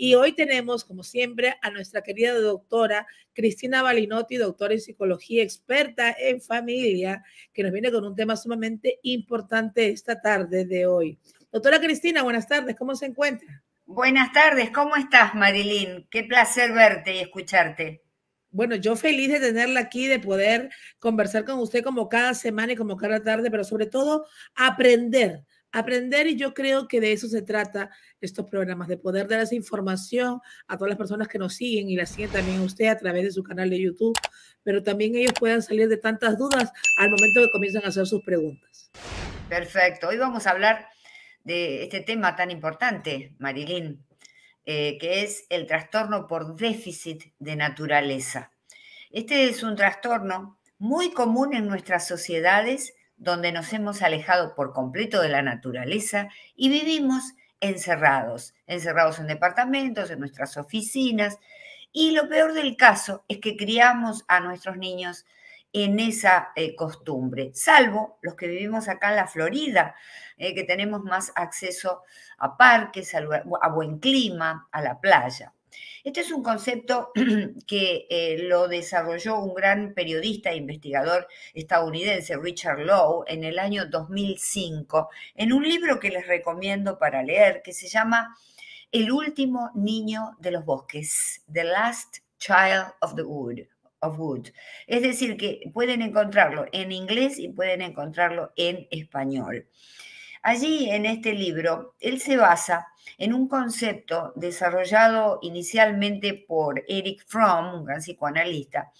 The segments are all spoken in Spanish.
Y hoy tenemos, como siempre, a nuestra querida doctora Cristina Balinotti, doctora en psicología, experta en familia, que nos viene con un tema sumamente importante esta tarde de hoy. Doctora Cristina, buenas tardes, ¿cómo se encuentra? Buenas tardes, ¿cómo estás, Marilyn? Qué placer verte y escucharte. Bueno, yo feliz de tenerla aquí, de poder conversar con usted como cada semana y como cada tarde, pero sobre todo aprender, y yo creo que de eso se trata estos programas, de poder dar esa información a todas las personas que nos siguen y la siguen también a usted a través de su canal de YouTube, pero también ellos puedan salir de tantas dudas al momento que comienzan a hacer sus preguntas. Perfecto, hoy vamos a hablar de este tema tan importante, Marilyn, que es el trastorno por déficit de naturaleza. Este es un trastorno muy común en nuestras sociedades donde nos hemos alejado por completo de la naturaleza y vivimos encerrados en departamentos, en nuestras oficinas. Y lo peor del caso es que criamos a nuestros niños en esa costumbre, salvo los que vivimos acá en la Florida, que tenemos más acceso a parques, a buen clima, a la playa. Este es un concepto que lo desarrolló un gran periodista e investigador estadounidense, Richard Lowe, en el año 2005, en un libro que les recomiendo para leer, que se llama El último niño de los bosques, The Last Child of the Wood. Es decir, que pueden encontrarlo en inglés y pueden encontrarlo en español. Allí, en este libro, él se basa en un concepto desarrollado inicialmente por Erich Fromm, un gran psicoanalista,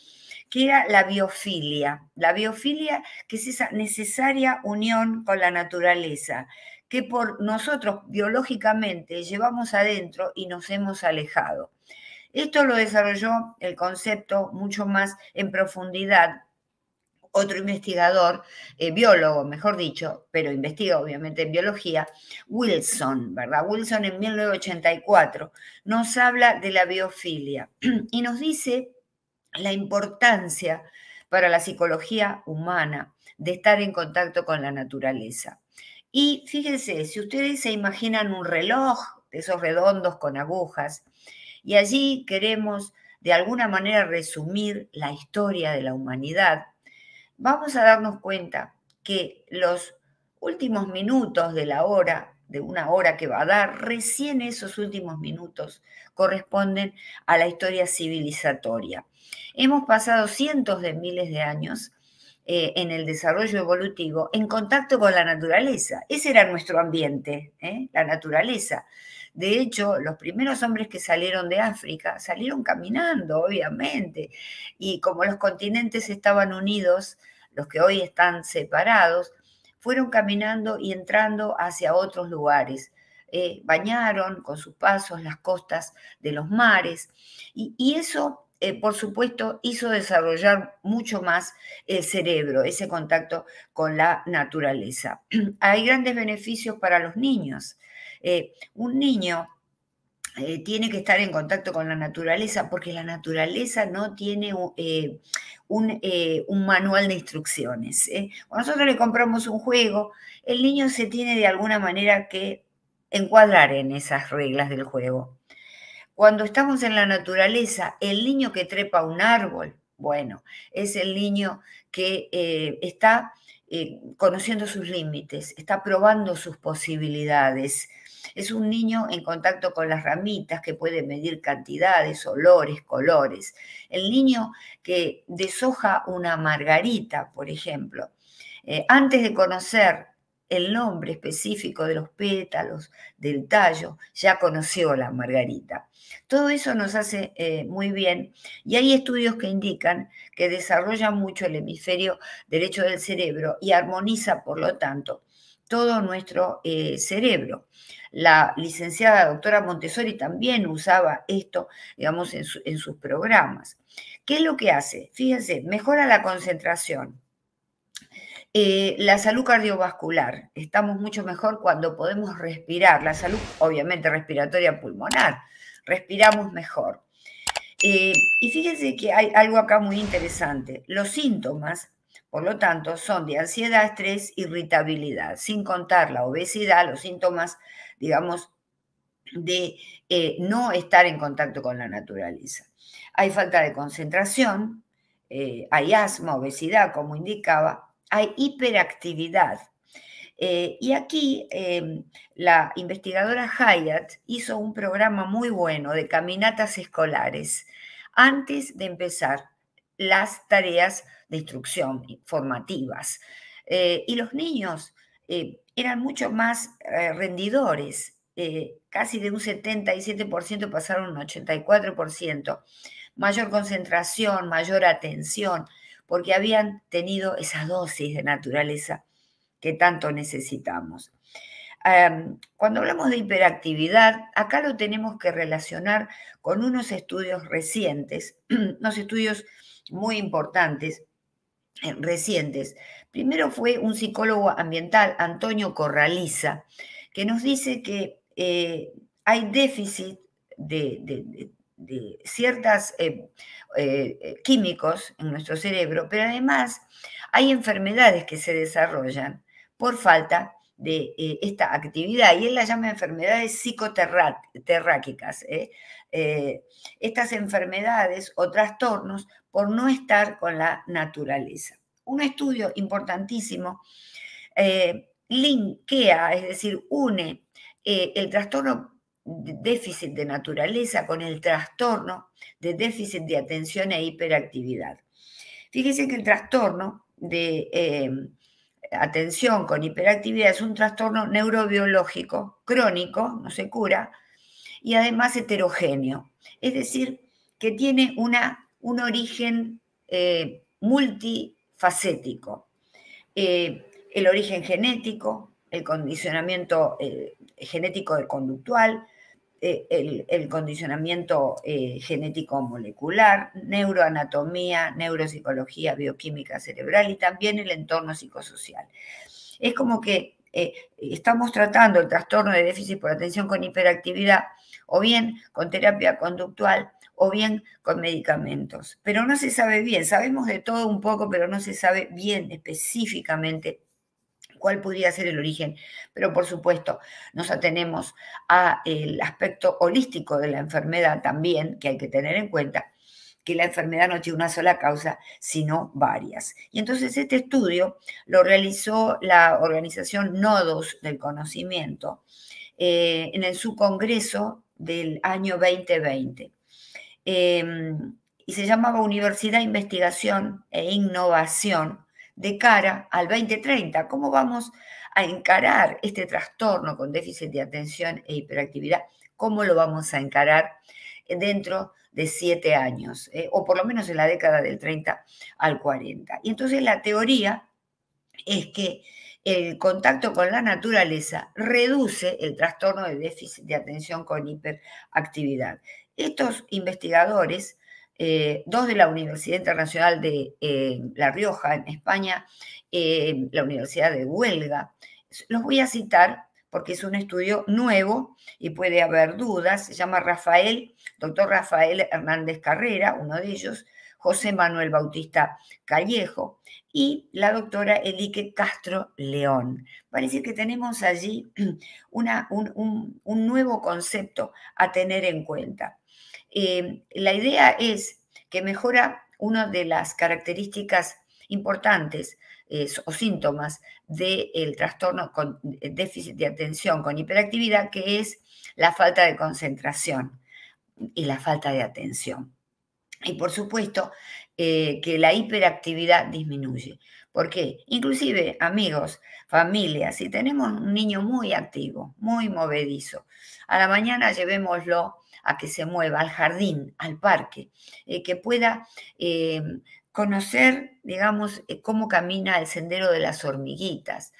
que era la biofilia. La biofilia, que es esa necesaria unión con la naturaleza, que por nosotros biológicamente llevamos adentro y nos hemos alejado. Esto lo desarrolló el concepto mucho más en profundidad otro investigador, biólogo, mejor dicho, pero investiga obviamente en biología, Wilson, ¿verdad? Wilson en 1984 nos habla de la biofilia y nos dice la importancia para la psicología humana de estar en contacto con la naturaleza. Y fíjense, si ustedes se imaginan un reloj de esos redondos con agujas, y allí queremos de alguna manera resumir la historia de la humanidad, vamos a darnos cuenta que los últimos minutos de la hora, de una hora que va a dar, recién esos últimos minutos corresponden a la historia civilizatoria. Hemos pasado cientos de miles de años en el desarrollo evolutivo en contacto con la naturaleza. Ese era nuestro ambiente, la naturaleza. De hecho, los primeros hombres que salieron de África salieron caminando, obviamente, y como los continentes estaban unidos, los que hoy están separados, fueron caminando y entrando hacia otros lugares. Bañaron con sus pasos las costas de los mares y eso, por supuesto, hizo desarrollar mucho más el cerebro, ese contacto con la naturaleza. Hay grandes beneficios para los niños. Un niño tiene que estar en contacto con la naturaleza porque la naturaleza no tiene un manual de instrucciones. Cuando nosotros le compramos un juego, el niño se tiene de alguna manera que encuadrar en esas reglas del juego. Cuando estamos en la naturaleza, el niño que trepa un árbol, bueno, es el niño que está conociendo sus límites, está probando sus posibilidades. Es un niño en contacto con las ramitas que puede medir cantidades, olores, colores. El niño que deshoja una margarita, por ejemplo, antes de conocer el nombre específico de los pétalos, del tallo, ya conoció la margarita. Todo eso nos hace muy bien y hay estudios que indican que desarrolla mucho el hemisferio derecho del cerebro y armoniza, por lo tanto, todo nuestro cerebro. La licenciada doctora Montessori también usaba esto, digamos, en sus programas. ¿Qué es lo que hace? Fíjense, mejora la concentración. La salud cardiovascular. Estamos mucho mejor cuando podemos respirar. La salud, obviamente, respiratoria pulmonar. Respiramos mejor. Y fíjense que hay algo acá muy interesante. Los síntomas, por lo tanto, son de ansiedad, estrés, irritabilidad. Sin contar la obesidad, los síntomas, digamos, de no estar en contacto con la naturaleza. Hay falta de concentración, hay asma, obesidad, como indicaba, hay hiperactividad. Y aquí la investigadora Hyatt hizo un programa muy bueno de caminatas escolares antes de empezar las tareas de instrucción formativas. Y los niños eran mucho más rendidores, casi de un 77% pasaron a un 84%, mayor concentración, mayor atención, porque habían tenido esa dosis de naturaleza que tanto necesitamos. Cuando hablamos de hiperactividad, acá lo tenemos que relacionar con unos estudios recientes, unos estudios muy importantes, recientes. Primero fue un psicólogo ambiental, Antonio Corraliza, que nos dice que hay déficit de ciertos químicos en nuestro cerebro, pero además hay enfermedades que se desarrollan por falta de esta actividad, y él la llama enfermedades psicoterráquicas. Estas enfermedades o trastornos por no estar con la naturaleza. Un estudio importantísimo linkea, es decir, une el trastorno de déficit de naturaleza con el trastorno de déficit de atención e hiperactividad. Fíjense que el trastorno de atención con hiperactividad es un trastorno neurobiológico crónico, no se cura, y además heterogéneo, es decir, que tiene un origen multifacético. El origen genético, el condicionamiento genético conductual, el condicionamiento genético molecular, neuroanatomía, neuropsicología, bioquímica cerebral y también el entorno psicosocial. Es como que estamos tratando el trastorno de déficit por atención con hiperactividad o bien con terapia conductual o bien con medicamentos. Pero no se sabe bien, sabemos de todo un poco, pero no se sabe bien específicamente cuál podría ser el origen, pero por supuesto nos atenemos al aspecto holístico de la enfermedad también, que hay que tener en cuenta, que la enfermedad no tiene una sola causa, sino varias. Y entonces este estudio lo realizó la organización Nodos del Conocimiento en su congreso del año 2020. Y se llamaba Universidad, Investigación e Innovación de cara al 2030. ¿Cómo vamos a encarar este trastorno con déficit de atención e hiperactividad? ¿Cómo lo vamos a encarar dentro de 7 años? O por lo menos en la década del 30 al 40. Y entonces la teoría es que el contacto con la naturaleza reduce el trastorno de déficit de atención con hiperactividad. Estos investigadores, dos de la Universidad Internacional de La Rioja, en España, la Universidad de Huelva, los voy a citar porque es un estudio nuevo y puede haber dudas. Se llama doctor Rafael Hernández Carrera, uno de ellos, José Manuel Bautista Callejo y la doctora Elique Castro León. Va a decir que tenemos allí un nuevo concepto a tener en cuenta. La idea es que mejora una de las características importantes o síntomas del trastorno con déficit de atención con hiperactividad, que es la falta de concentración y la falta de atención. Y por supuesto que la hiperactividad disminuye. ¿Por qué? Inclusive, amigos, familias, si tenemos un niño muy activo, muy movedizo, a la mañana llevémoslo a que se mueva al jardín, al parque, que pueda conocer, digamos, cómo camina el sendero de las hormiguitas,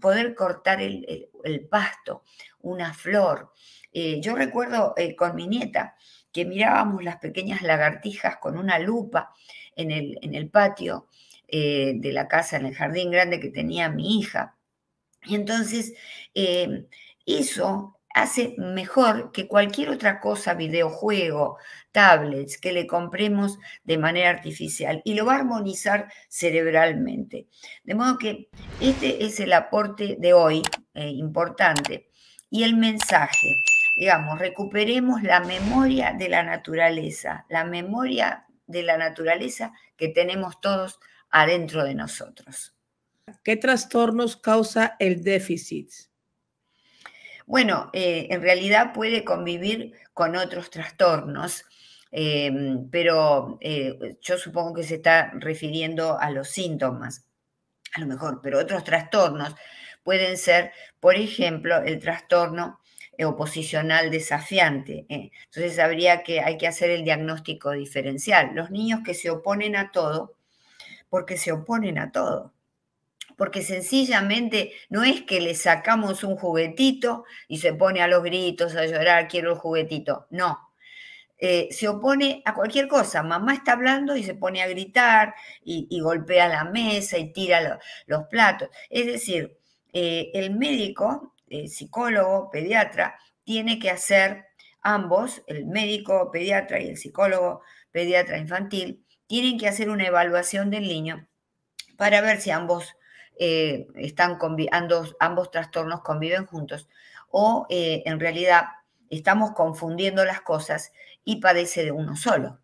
poder cortar el pasto, una flor. Yo recuerdo con mi nieta que mirábamos las pequeñas lagartijas con una lupa en el patio de la casa, en el jardín grande que tenía mi hija. Y entonces eso hace mejor que cualquier otra cosa, videojuego, tablets, que le compremos de manera artificial, y lo va a armonizar cerebralmente. De modo que este es el aporte de hoy importante. Y el mensaje digamos, recuperemos la memoria de la naturaleza que tenemos todos adentro de nosotros. ¿Qué trastornos causa el déficit? Bueno, en realidad puede convivir con otros trastornos, pero yo supongo que se está refiriendo a los síntomas, a lo mejor, pero otros trastornos pueden ser, por ejemplo, el trastorno oposicional desafiante. Entonces hay que hacer el diagnóstico diferencial. Los niños que se oponen a todo, porque se oponen a todo. Porque sencillamente no es que le sacamos un juguetito y se pone a los gritos, a llorar, quiero el juguetito. No. Se opone a cualquier cosa. Mamá está hablando y se pone a gritar y golpea la mesa y tira los platos. Es decir, el médico, el psicólogo, pediatra, tiene que hacer ambos, el médico pediatra y el psicólogo pediatra infantil, tienen que hacer una evaluación del niño para ver si ambos ambos trastornos conviven juntos o en realidad estamos confundiendo las cosas y padece de uno solo.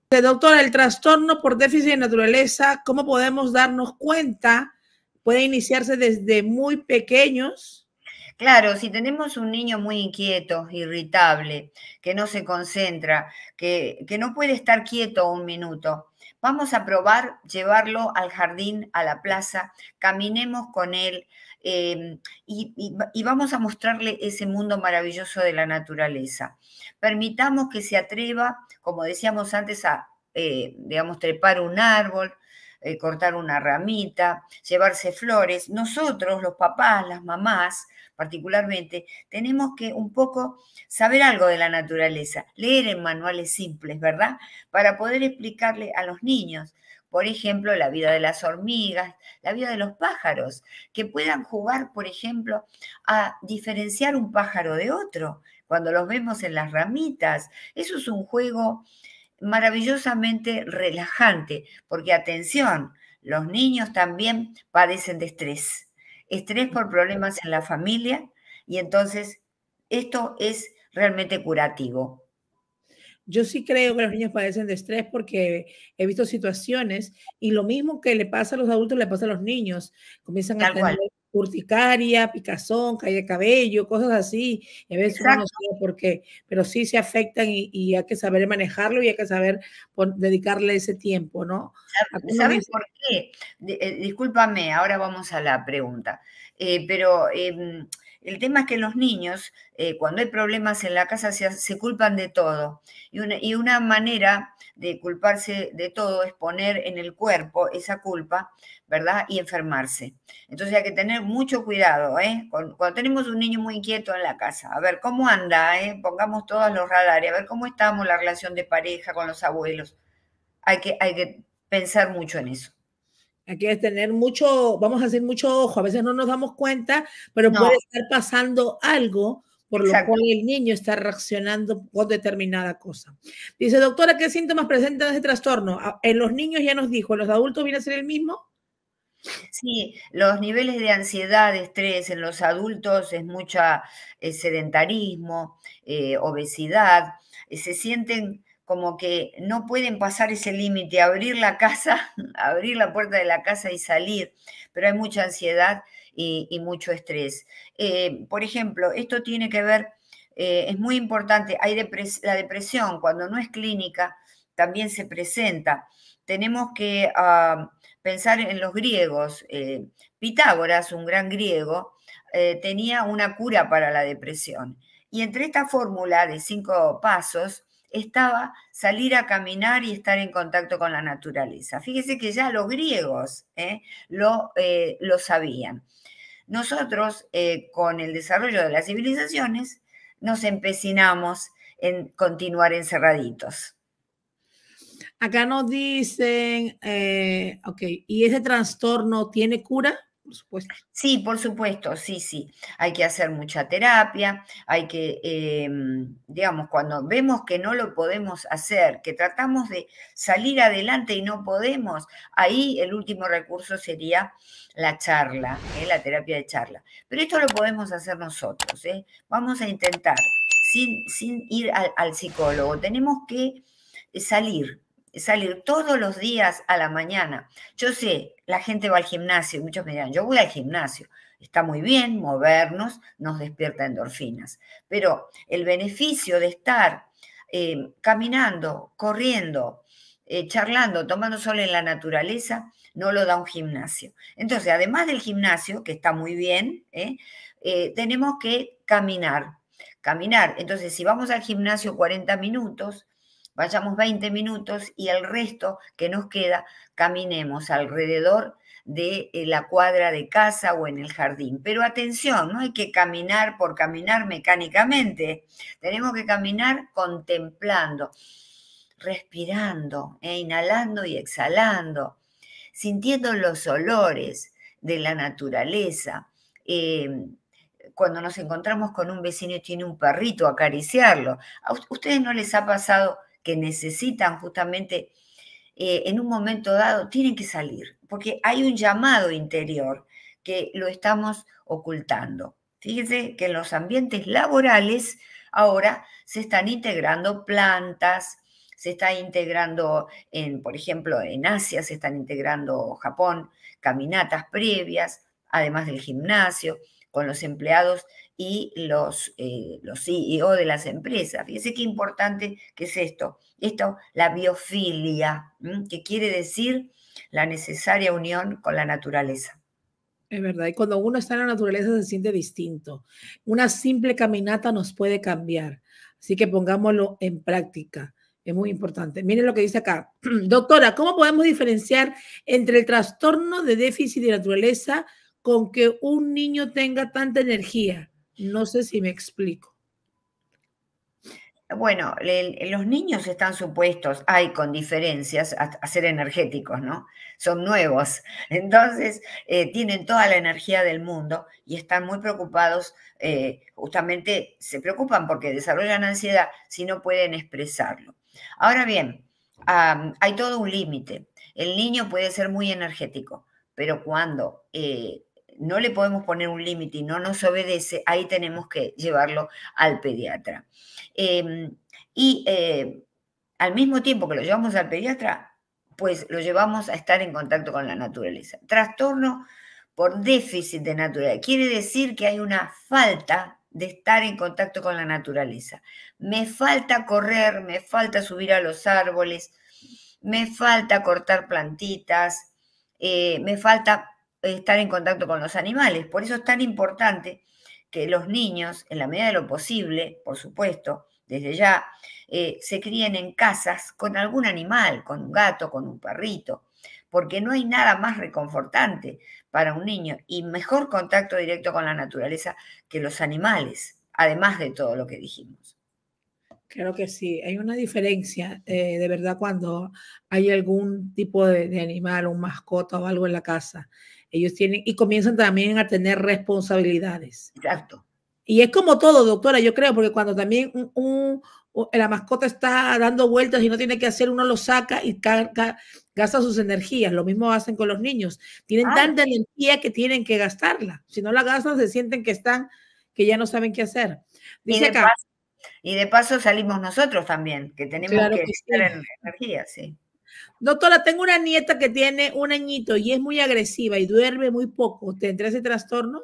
Doctora, el trastorno por déficit de naturaleza, ¿cómo podemos darnos cuenta? ¿Puede iniciarse desde muy pequeños? Claro, si tenemos un niño muy inquieto, irritable, que no se concentra, que no puede estar quieto un minuto, vamos a probar llevarlo al jardín, a la plaza, caminemos con él y vamos a mostrarle ese mundo maravilloso de la naturaleza. Permitamos que se atreva, como decíamos antes, a, digamos, trepar un árbol, cortar una ramita, llevarse flores. Nosotros, los papás, las mamás, particularmente, tenemos que un poco saber algo de la naturaleza, leer en manuales simples, ¿verdad? Para poder explicarle a los niños, por ejemplo, la vida de las hormigas, la vida de los pájaros, que puedan jugar, por ejemplo, a diferenciar un pájaro de otro, cuando los vemos en las ramitas. Eso es un juego maravillosamente relajante, porque atención, los niños también padecen de estrés por problemas en la familia, y entonces esto es realmente curativo. Yo sí creo que los niños padecen de estrés porque he visto situaciones y lo mismo que le pasa a los adultos le pasa a los niños. Comienzan a tener urticaria, picazón, caída de cabello, cosas así. Y a veces uno no sabe por qué, pero sí se afectan y hay que saber manejarlo y hay que saber dedicarle ese tiempo, ¿no? ¿Sabes por qué? Discúlpame, ahora vamos a la pregunta. Pero el tema es que los niños, cuando hay problemas en la casa, se culpan de todo. Y una manera de culparse de todo es poner en el cuerpo esa culpa, ¿verdad? Y enfermarse. Entonces hay que tener mucho cuidado, ¿eh? Cuando tenemos un niño muy inquieto en la casa, a ver cómo anda, ¿eh? Pongamos todos los radares, a ver cómo estamos la relación de pareja con los abuelos. Hay que pensar mucho en eso. Hay que tener mucho, vamos a hacer mucho ojo, a veces no nos damos cuenta, pero No. puede estar pasando algo por Exacto. lo cual el niño está reaccionando por determinada cosa. Dice, doctora, ¿qué síntomas presentan ese trastorno? En los niños ya nos dijo, ¿en los adultos viene a ser el mismo? Sí, los niveles de ansiedad, de estrés en los adultos es mucha sedentarismo, obesidad, se sienten como que no pueden pasar ese límite, abrir la casa, abrir la puerta de la casa y salir, pero hay mucha ansiedad y mucho estrés. Por ejemplo, esto tiene que ver, es muy importante, la depresión cuando no es clínica también se presenta. Tenemos que pensar en los griegos. Pitágoras, un gran griego, tenía una cura para la depresión. Y entre esta fórmula de 5 pasos estaba salir a caminar y estar en contacto con la naturaleza. Fíjese que ya los griegos lo sabían. Nosotros, con el desarrollo de las civilizaciones, nos empecinamos en continuar encerraditos. Acá nos dicen, ok, ¿y ese trastorno tiene cura? por supuesto. Sí, por supuesto, sí, sí. Hay que hacer mucha terapia, hay que, digamos, cuando vemos que no lo podemos hacer, que tratamos de salir adelante y no podemos, ahí el último recurso sería la charla, la terapia de charla. Pero esto lo podemos hacer nosotros, ¿eh? Vamos a intentar, sin ir al psicólogo, tenemos que salir todos los días a la mañana. Yo sé, la gente va al gimnasio, muchos me dirán, yo voy al gimnasio. Está muy bien movernos, nos despierta endorfinas, pero el beneficio de estar caminando, corriendo, charlando, tomando sol en la naturaleza, no lo da un gimnasio. Entonces, además del gimnasio, que está muy bien, tenemos que caminar. Caminar. Entonces, si vamos al gimnasio 40 minutos, vayamos 20 minutos y el resto que nos queda, caminemos alrededor de la cuadra de casa o en el jardín. Pero atención, no hay que caminar por caminar mecánicamente, tenemos que caminar contemplando, respirando, inhalando y exhalando, sintiendo los olores de la naturaleza. Cuando nos encontramos con un vecino y tiene un perrito, acariciarlo. ¿A ustedes no les ha pasado que necesitan justamente en un momento dado, tienen que salir, porque hay un llamado interior que lo estamos ocultando? Fíjense que en los ambientes laborales ahora se están integrando plantas, se está integrando, por ejemplo, en Asia se están integrando Japón, caminatas previas, además del gimnasio, con los empleados y los CEO de las empresas. Fíjense qué importante que es esto. Esto, la biofilia, que quiere decir la necesaria unión con la naturaleza. Es verdad, y cuando uno está en la naturaleza se siente distinto. Una simple caminata nos puede cambiar, así que pongámoslo en práctica. Es muy importante. Miren lo que dice acá. Doctora, ¿cómo podemos diferenciar entre el trastorno de déficit de naturaleza con que un niño tenga tanta energía? No sé si me explico. Bueno, los niños están supuestos, hay con diferencias, a ser energéticos, ¿no? Son nuevos, entonces tienen toda la energía del mundo y están muy preocupados, justamente se preocupan porque desarrollan ansiedad si no pueden expresarlo. Ahora bien, hay todo un límite. El niño puede ser muy energético, pero cuando no le podemos poner un límite y no nos obedece, ahí tenemos que llevarlo al pediatra. Y al mismo tiempo que lo llevamos al pediatra, pues lo llevamos a estar en contacto con la naturaleza. Trastorno por déficit de naturaleza. Quiere decir que hay una falta de estar en contacto con la naturaleza. Me falta correr, me falta subir a los árboles, me falta cortar plantitas, me falta estar en contacto con los animales. Por eso es tan importante que los niños, en la medida de lo posible, por supuesto, desde ya, se críen en casas con algún animal, con un gato, con un perrito, porque no hay nada más reconfortante para un niño y mejor contacto directo con la naturaleza que los animales, además de todo lo que dijimos. Claro que sí, hay una diferencia de verdad cuando hay algún tipo de animal, un mascota o algo en la casa. Ellos tienen y comienzan también a tener responsabilidades. Exacto. Y es como todo, doctora, yo creo, porque cuando también la mascota está dando vueltas y no tiene que hacer, uno lo saca y gasta sus energías. Lo mismo hacen con los niños. Tienen Ay, tanta energía que tienen que gastarla. Si no la gastan, se sienten que ya no saben qué hacer. y Dice de acá, paso, y de paso salimos nosotros también, que tenemos claro que que estar sí. en energía, sí. Doctora, tengo una nieta que tiene un añito y es muy agresiva y duerme muy poco. ¿Tendrá ese trastorno?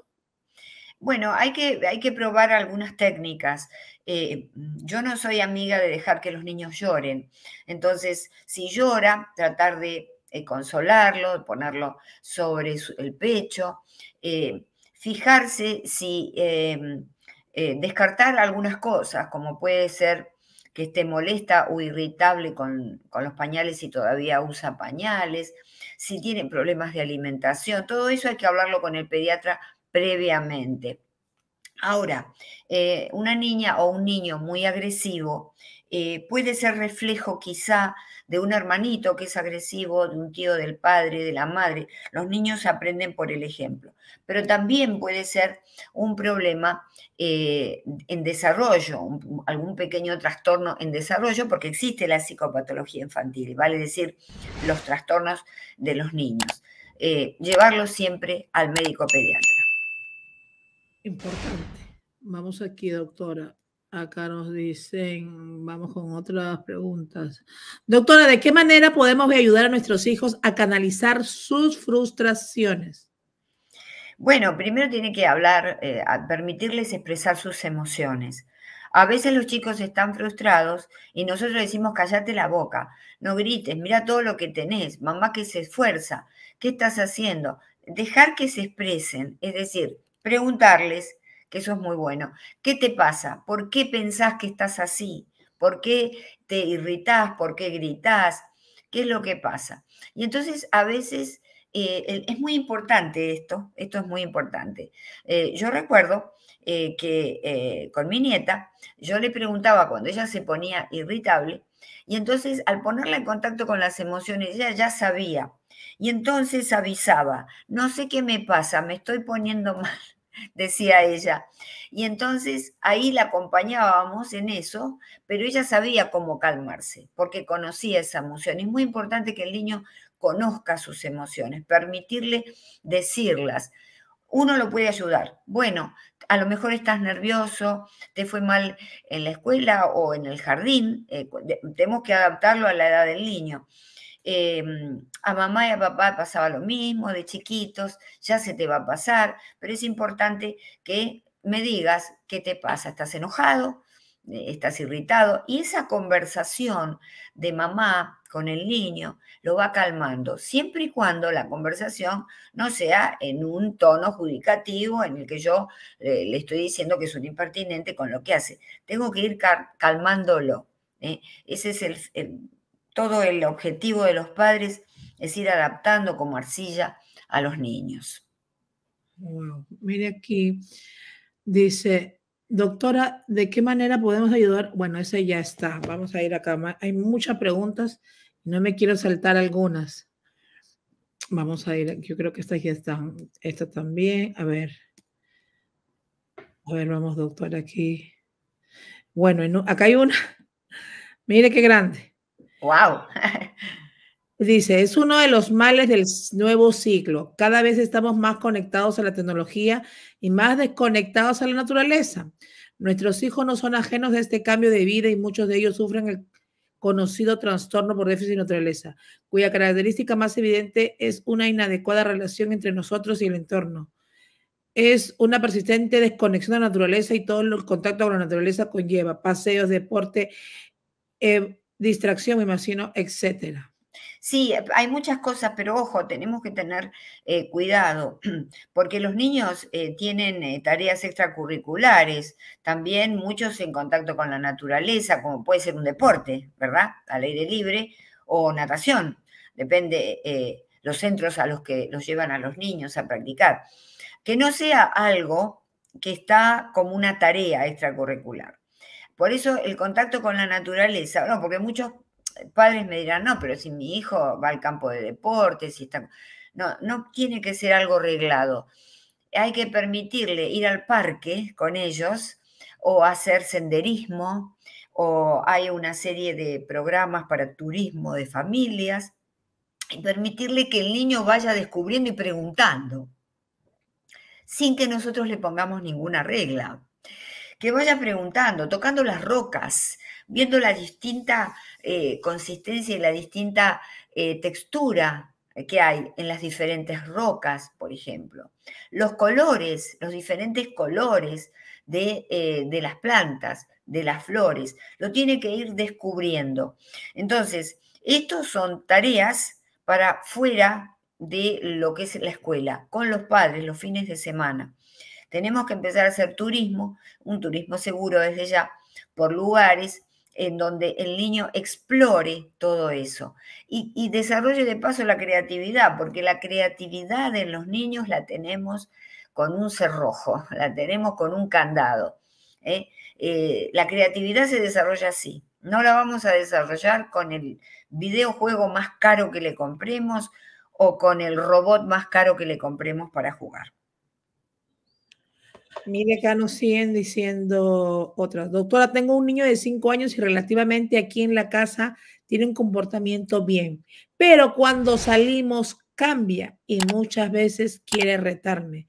Bueno, hay que probar algunas técnicas. Yo no soy amiga de dejar que los niños lloren. Entonces, si llora, tratar de consolarlo, de ponerlo sobre el pecho, fijarse si descartar algunas cosas, como puede ser que esté molesta o irritable con los pañales y todavía usa pañales, si tiene problemas de alimentación, todo eso hay que hablarlo con el pediatra previamente. Ahora, una niña o un niño muy agresivo, puede ser reflejo quizá de un hermanito que es agresivo, de un tío del padre, de la madre. Los niños aprenden por el ejemplo, pero también puede ser un problema en desarrollo, algún pequeño trastorno en desarrollo, porque existe la psicopatología infantil, vale decir, los trastornos de los niños. Llevarlos siempre al médico pediatra. Importante. Vamos aquí, doctora. Acá nos dicen, vamos con otras preguntas. Doctora, ¿de qué manera podemos ayudar a nuestros hijos a canalizar sus frustraciones? Bueno, primero tiene que hablar, a permitirles expresar sus emociones. A veces los chicos están frustrados y nosotros decimos, cállate la boca, no grites, mira todo lo que tenés, mamá que se esfuerza, ¿qué estás haciendo? Dejar que se expresen, es decir, preguntarles, que eso es muy bueno, ¿qué te pasa? ¿Por qué pensás que estás así? ¿Por qué te irritás? ¿Por qué gritás? ¿Qué es lo que pasa? Y entonces a veces es muy importante esto es muy importante. Yo recuerdo que con mi nieta, yo le preguntaba cuando ella se ponía irritable, y entonces al ponerla en contacto con las emociones, ella ya sabía, y entonces avisaba, no sé qué me pasa, me estoy poniendo mal, decía ella. Y entonces ahí la acompañábamos en eso, pero ella sabía cómo calmarse, porque conocía esa emoción. Es muy importante que el niño conozca sus emociones, permitirle decirlas. Uno lo puede ayudar. Bueno, a lo mejor estás nervioso, te fue mal en la escuela o en el jardín, tenemos que adaptarlo a la edad del niño. A mamá y a papá pasaba lo mismo de chiquitos, ya se te va a pasar, pero es importante que me digas qué te pasa. ¿Estás enojado? ¿Estás irritado? Y esa conversación de mamá con el niño lo va calmando, siempre y cuando la conversación no sea en un tono judicativo en el que yo le estoy diciendo que es un impertinente con lo que hace. Tengo que ir calmándolo. Ese es todo el objetivo de los padres, es ir adaptando como arcilla a los niños. Wow. Mire aquí, dice, doctora, ¿de qué manera podemos ayudar? Bueno, ese ya está. Vamos a ir acá. Hay muchas preguntas y no me quiero saltar algunas. Vamos a ir, yo creo que estas ya están. Esta también. A ver, vamos, doctora, aquí. Bueno, acá hay una. Mire qué grande. ¡Wow! Dice, es uno de los males del nuevo ciclo. Cada vez estamos más conectados a la tecnología y más desconectados a la naturaleza. Nuestros hijos no son ajenos a este cambio de vida y muchos de ellos sufren el conocido trastorno por déficit de naturaleza, cuya característica más evidente es una inadecuada relación entre nosotros y el entorno. Es una persistente desconexión de la naturaleza y todo el contacto con la naturaleza conlleva paseos, deporte, distracción, me imagino, etcétera. Sí, hay muchas cosas, pero ojo, tenemos que tener cuidado, porque los niños tienen tareas extracurriculares, también muchos en contacto con la naturaleza, como puede ser un deporte, ¿verdad? Al aire libre o natación, depende los centros a los que los llevan a los niños a practicar. Que no sea algo que está como una tarea extracurricular. Por eso el contacto con la naturaleza, no, porque muchos padres me dirán, no, pero si mi hijo va al campo de deportes, si está... No, no tiene que ser algo reglado. Hay que permitirle ir al parque con ellos o hacer senderismo, o hay una serie de programas para turismo de familias, y permitirle que el niño vaya descubriendo y preguntando, sin que nosotros le pongamos ninguna regla. Que vaya preguntando, tocando las rocas, viendo la distinta consistencia y la distinta textura que hay en las diferentes rocas, por ejemplo. Los colores, los diferentes colores de las plantas, de las flores, lo tiene que ir descubriendo. Entonces, estos son tareas para fuera de lo que es la escuela, con los padres, los fines de semana. Tenemos que empezar a hacer turismo, un turismo seguro desde ya, por lugares en donde el niño explore todo eso y desarrolle de paso la creatividad, porque la creatividad en los niños la tenemos con un cerrojo, la tenemos con un candado. La creatividad se desarrolla así, No la vamos a desarrollar con el videojuego más caro que le compremos o con el robot más caro que le compremos para jugar. Mire, acá nos siguen diciendo otras. Doctora, tengo un niño de 5 años y relativamente aquí en la casa tiene un comportamiento bien, pero cuando salimos cambia y muchas veces quiere retarme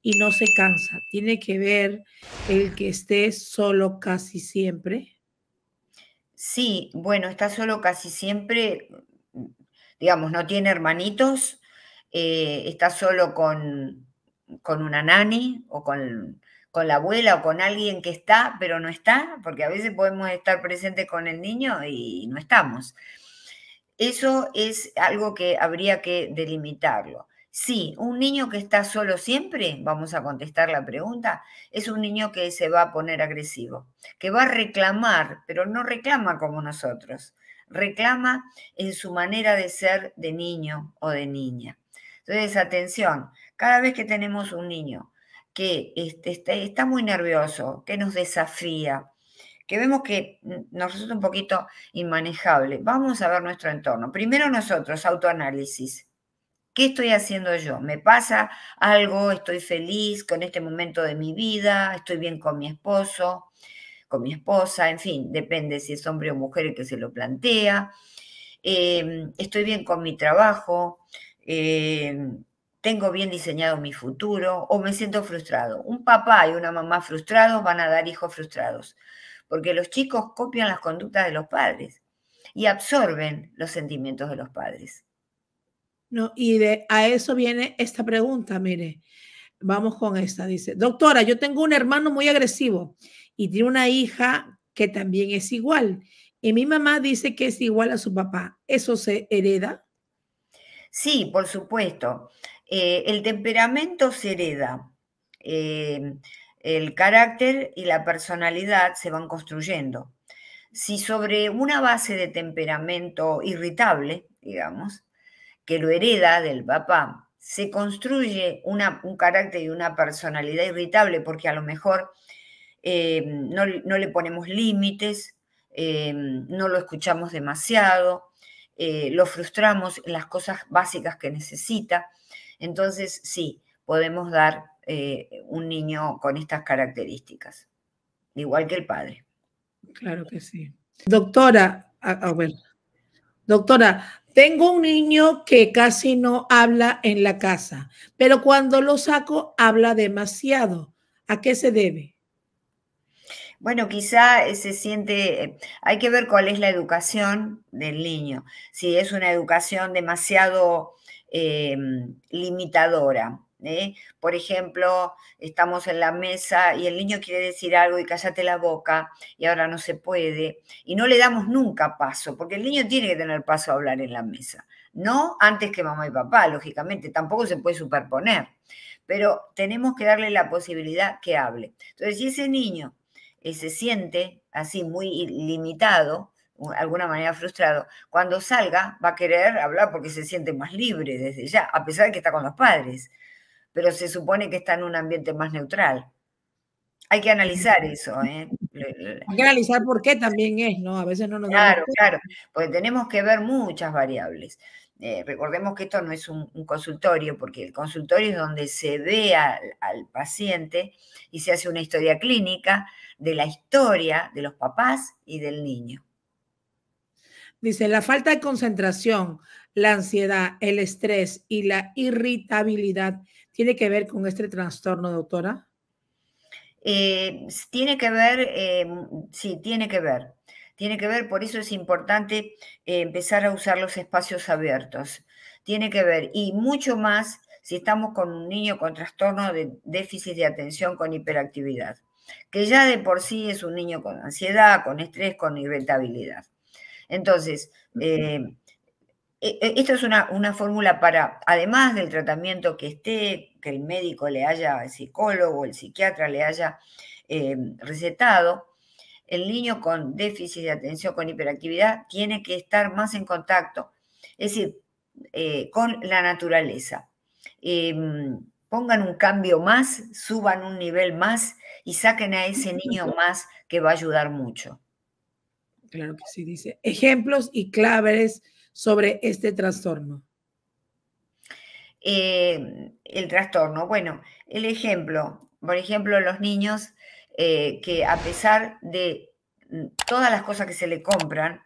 y no se cansa. Tiene que ver el que esté solo casi siempre. Sí, bueno, está solo casi siempre, digamos, no tiene hermanitos, está solo con una nani o con la abuela o con alguien que está, pero no está, porque a veces podemos estar presentes con el niño y no estamos. Eso es algo que habría que delimitarlo. Sí, un niño que está solo siempre, vamos a contestar la pregunta, es un niño que se va a poner agresivo, que va a reclamar, pero no reclama como nosotros, reclama en su manera de ser de niño o de niña. Entonces, atención, cada vez que tenemos un niño que está muy nervioso, que nos desafía, que vemos que nos resulta un poquito inmanejable, vamos a ver nuestro entorno. Primero nosotros, autoanálisis. ¿Qué estoy haciendo yo? ¿Me pasa algo? ¿Estoy feliz con este momento de mi vida? ¿Estoy bien con mi esposo, con mi esposa? En fin, depende si es hombre o mujer el que se lo plantea. ¿Estoy bien con mi trabajo? ¿Tengo bien diseñado mi futuro? ¿O me siento frustrado? Un papá y una mamá frustrados van a dar hijos frustrados, porque los chicos copian las conductas de los padres y absorben los sentimientos de los padres. No, y a eso viene esta pregunta, mire, vamos con esta, dice, doctora, yo tengo un hermano muy agresivo y tiene una hija que también es igual. Y mi mamá dice que es igual a su papá. ¿Eso se hereda? Sí, por supuesto. El temperamento se hereda. El carácter y la personalidad se van construyendo. Si sobre una base de temperamento irritable, digamos, que lo hereda del papá, se construye un carácter y una personalidad irritable porque a lo mejor no le ponemos límites, no lo escuchamos demasiado, lo frustramos en las cosas básicas que necesita. Entonces, sí, podemos dar un niño con estas características, igual que el padre. Claro que sí. Doctora, a ver, doctora, tengo un niño que casi no habla en la casa, pero cuando lo saco habla demasiado. ¿A qué se debe? Bueno, quizá se siente, hay que ver cuál es la educación del niño. Si es una educación demasiado limitadora. Por ejemplo, estamos en la mesa y el niño quiere decir algo y cállate la boca y ahora no se puede. Y no le damos nunca paso, porque el niño tiene que tener paso a hablar en la mesa. No antes que mamá y papá, lógicamente, tampoco se puede superponer, pero tenemos que darle la posibilidad que hable. Entonces, si ese niño se siente así muy limitado, de alguna manera frustrado, cuando salga va a querer hablar porque se siente más libre desde ya, a pesar de que está con los padres, pero se supone que está en un ambiente más neutral. Hay que analizar eso, ¿eh? Hay que analizar por qué también es, ¿no? A veces no nos damos Claro, cuenta. claro, porque tenemos que ver muchas variables. Recordemos que esto no es un consultorio, porque el consultorio es donde se ve al paciente y se hace una historia clínica de la historia de los papás y del niño. Dice, la falta de concentración, la ansiedad, el estrés y la irritabilidad tiene que ver con este trastorno, doctora. Tiene que ver, sí, tiene que ver. Tiene que ver, por eso es importante empezar a usar los espacios abiertos. Tiene que ver, y mucho más si estamos con un niño con trastorno de déficit de atención con hiperactividad, que ya de por sí es un niño con ansiedad, con estrés, con irritabilidad. Entonces, esto es una fórmula para, además del tratamiento que esté, que el médico le haya, el psicólogo, el psiquiatra le haya recetado, el niño con déficit de atención con hiperactividad tiene que estar más en contacto, es decir, con la naturaleza. Pongan un cambio más, suban un nivel más y saquen a ese niño más que va a ayudar mucho. Claro que sí, dice. Ejemplos y claves sobre este trastorno. El trastorno. Bueno, el ejemplo, por ejemplo, los niños que a pesar de todas las cosas que se le compramos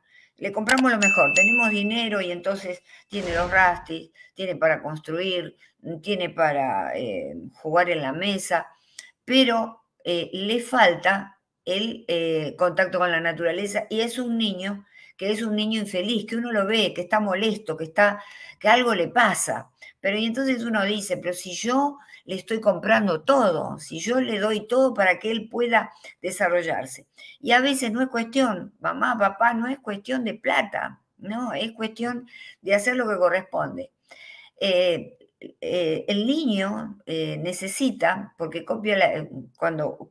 lo mejor. Tenemos dinero y entonces tiene los rastis, tiene para construir, tiene para jugar en la mesa, pero le falta el contacto con la naturaleza y es un niño que es un niño infeliz, que uno lo ve, que está molesto, que algo le pasa. Pero y entonces uno dice, pero si yo le estoy comprando todo, si yo le doy todo para que él pueda desarrollarse. Y a veces no es cuestión, mamá, papá, no es cuestión de plata, no, es cuestión de hacer lo que corresponde. El niño necesita, porque cuando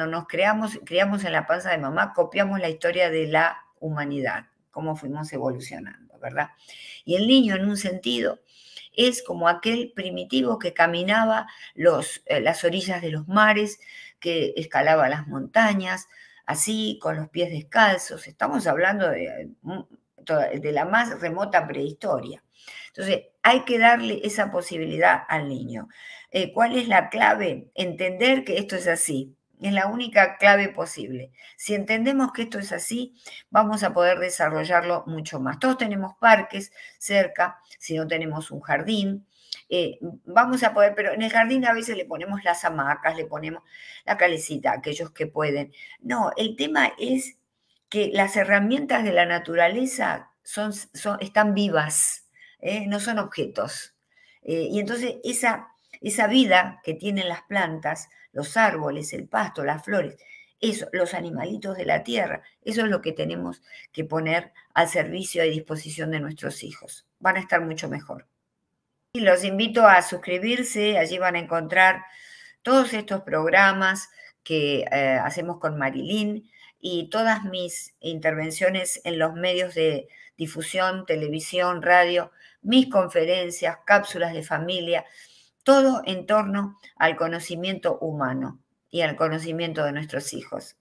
nos criamos en la panza de mamá, copiamos la historia de la humanidad, cómo fuimos evolucionando, ¿verdad? Y el niño, en un sentido, es como aquel primitivo que caminaba las orillas de los mares, que escalaba las montañas, así, con los pies descalzos. Estamos hablando de la más remota prehistoria. Entonces, hay que darle esa posibilidad al niño. ¿Cuál es la clave? Entender que esto es así. Es la única clave posible. Si entendemos que esto es así, vamos a poder desarrollarlo mucho más. Todos tenemos parques cerca, si no tenemos un jardín, vamos a poder, pero en el jardín a veces le ponemos las hamacas, le ponemos la calecita a aquellos que pueden. No, el tema es que las herramientas de la naturaleza están vivas, no son objetos. Y entonces esa vida que tienen las plantas, los árboles, el pasto, las flores, eso, los animalitos de la tierra, eso es lo que tenemos que poner al servicio y disposición de nuestros hijos. Van a estar mucho mejor. Y los invito a suscribirse, allí van a encontrar todos estos programas que hacemos con Marilyn y todas mis intervenciones en los medios de difusión, televisión, radio, mis conferencias, cápsulas de familia, todo en torno al conocimiento humano y al conocimiento de nuestros hijos.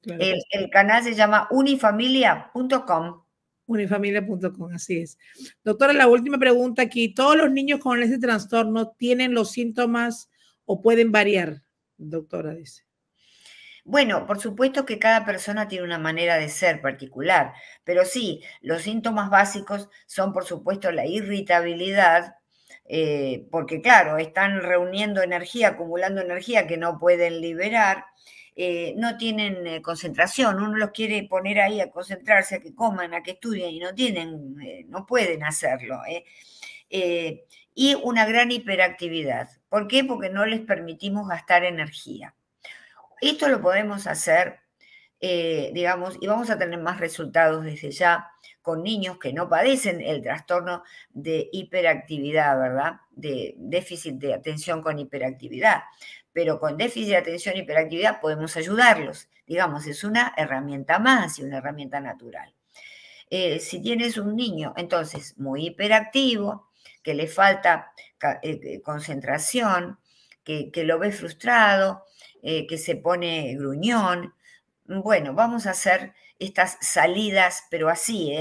Claro, El canal se llama unifamilia.com. Unifamilia.com, así es. Doctora, la última pregunta aquí. ¿Todos los niños con este trastorno tienen los síntomas o pueden variar? Doctora, dice. Bueno, por supuesto que cada persona tiene una manera de ser particular, pero sí, los síntomas básicos son, por supuesto, la irritabilidad, porque claro, están reuniendo energía, acumulando energía que no pueden liberar, no tienen concentración, uno los quiere poner ahí a concentrarse, a que coman, a que estudien y no pueden hacerlo. Y una gran hiperactividad. ¿Por qué? Porque no les permitimos gastar energía. Esto lo podemos hacer, digamos, y vamos a tener más resultados desde ya con niños que no padecen el trastorno de hiperactividad, ¿verdad? De déficit de atención con hiperactividad. Pero con déficit de atención y hiperactividad podemos ayudarlos. Digamos, es una herramienta más y una herramienta natural. Si tienes un niño, entonces, muy hiperactivo, que le falta concentración, que lo ve frustrado, que se pone gruñón. Bueno, vamos a hacer estas salidas, pero así,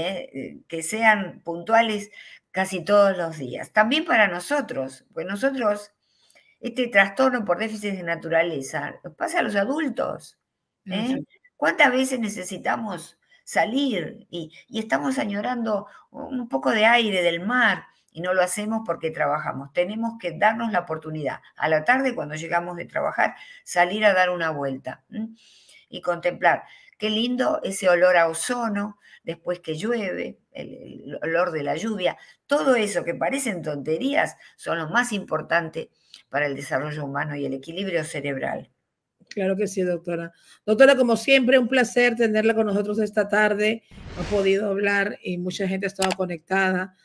que sean puntuales casi todos los días. También para nosotros, pues nosotros, este trastorno por déficit de naturaleza, nos pasa a los adultos. Sí. ¿Cuántas veces necesitamos salir y estamos añorando un poco de aire del mar? Y no lo hacemos porque trabajamos. Tenemos que darnos la oportunidad, a la tarde cuando llegamos de trabajar, salir a dar una vuelta y contemplar. Qué lindo ese olor a ozono después que llueve, el olor de la lluvia. Todo eso que parecen tonterías son lo más importante para el desarrollo humano y el equilibrio cerebral. Claro que sí, doctora. Doctora, como siempre, un placer tenerla con nosotros esta tarde. No he podido hablar y mucha gente ha estado conectada.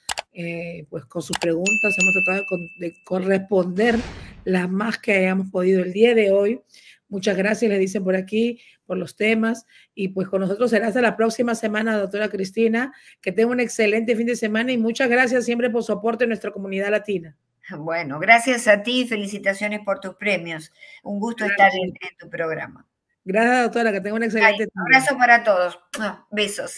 Pues con sus preguntas hemos tratado de corresponder las más que hayamos podido el día de hoy. Muchas gracias, le dicen por aquí, por los temas. Y pues con nosotros será hasta la próxima semana, doctora Cristina. Que tenga un excelente fin de semana y muchas gracias siempre por su aporte en nuestra comunidad latina. Bueno, gracias a ti y felicitaciones por tus premios. Un gusto estar en tu programa. Gracias, doctora, que tenga un Ay, excelente día. abrazo para todos. Besos.